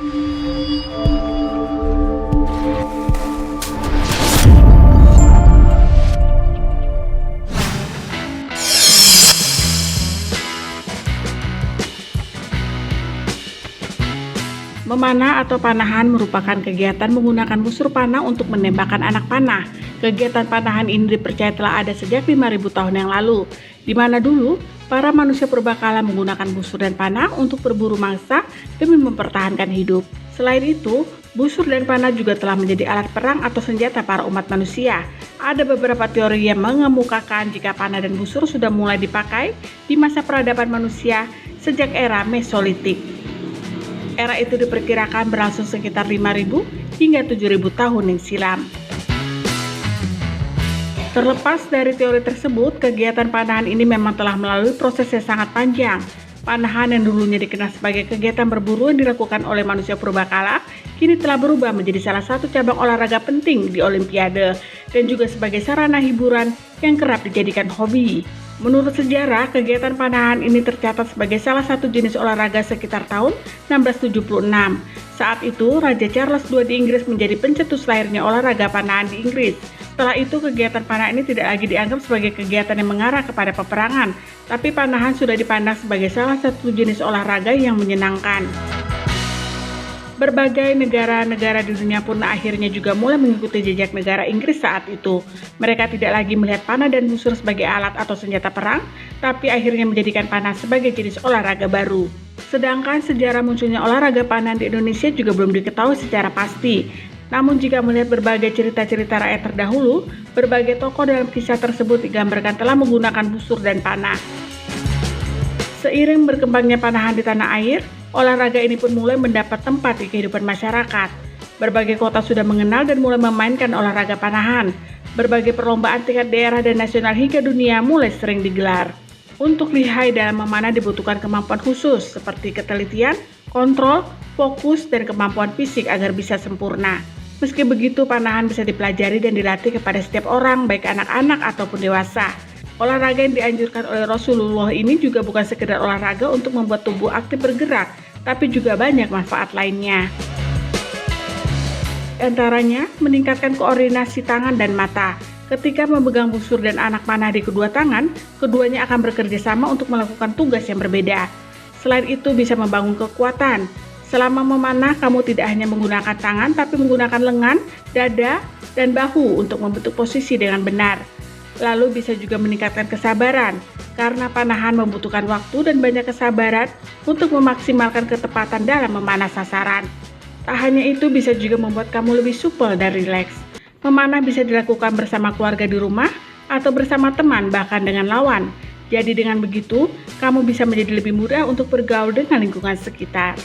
Memanah atau panahan merupakan kegiatan menggunakan busur panah untuk menembakkan anak panah. Kegiatan panahan ini dipercaya telah ada sejak 5.000 tahun yang lalu, di mana dulu para manusia purbakala menggunakan busur dan panah untuk berburu mangsa demi mempertahankan hidup. Selain itu, busur dan panah juga telah menjadi alat perang atau senjata para umat manusia. Ada beberapa teori yang mengemukakan jika panah dan busur sudah mulai dipakai di masa peradaban manusia sejak era Mesolitik. Era itu diperkirakan berlangsung sekitar 5.000 hingga 7.000 tahun yang silam. Terlepas dari teori tersebut, kegiatan panahan ini memang telah melalui proses yang sangat panjang. Panahan yang dulunya dikenal sebagai kegiatan berburu yang dilakukan oleh manusia purbakala, kini telah berubah menjadi salah satu cabang olahraga penting di Olimpiade dan juga sebagai sarana hiburan yang kerap dijadikan hobi. Menurut sejarah, kegiatan panahan ini tercatat sebagai salah satu jenis olahraga sekitar tahun 1676. Saat itu, Raja Charles II di Inggris menjadi pencetus lahirnya olahraga panahan di Inggris. Setelah itu, kegiatan panah ini tidak lagi dianggap sebagai kegiatan yang mengarah kepada peperangan, tapi panahan sudah dipandang sebagai salah satu jenis olahraga yang menyenangkan. Berbagai negara-negara di dunia pun akhirnya juga mulai mengikuti jejak negara Inggris saat itu. Mereka tidak lagi melihat panah dan busur sebagai alat atau senjata perang, tapi akhirnya menjadikan panah sebagai jenis olahraga baru. Sedangkan sejarah munculnya olahraga panah di Indonesia juga belum diketahui secara pasti. Namun jika melihat berbagai cerita-cerita rakyat terdahulu, berbagai tokoh dalam kisah tersebut digambarkan telah menggunakan busur dan panah. Seiring berkembangnya panahan di tanah air, olahraga ini pun mulai mendapat tempat di kehidupan masyarakat. Berbagai kota sudah mengenal dan mulai memainkan olahraga panahan. Berbagai perlombaan tingkat daerah dan nasional hingga dunia mulai sering digelar. Untuk lihai dalam memanah dibutuhkan kemampuan khusus seperti ketelitian, kontrol, fokus, dan kemampuan fisik agar bisa sempurna. Meski begitu, panahan bisa dipelajari dan dilatih kepada setiap orang, baik anak-anak ataupun dewasa. Olahraga yang dianjurkan oleh Rasulullah ini juga bukan sekedar olahraga untuk membuat tubuh aktif bergerak, tapi juga banyak manfaat lainnya. Antaranya, meningkatkan koordinasi tangan dan mata. Ketika memegang busur dan anak panah di kedua tangan, keduanya akan bekerja sama untuk melakukan tugas yang berbeda. Selain itu, bisa membangun kekuatan. Selama memanah, kamu tidak hanya menggunakan tangan, tapi menggunakan lengan, dada, dan bahu untuk membentuk posisi dengan benar. Lalu bisa juga meningkatkan kesabaran, karena panahan membutuhkan waktu dan banyak kesabaran untuk memaksimalkan ketepatan dalam memanah sasaran. Tak hanya itu, bisa juga membuat kamu lebih supel dan rileks. Memanah bisa dilakukan bersama keluarga di rumah atau bersama teman, bahkan dengan lawan. Jadi dengan begitu, kamu bisa menjadi lebih mudah untuk bergaul dengan lingkungan sekitar.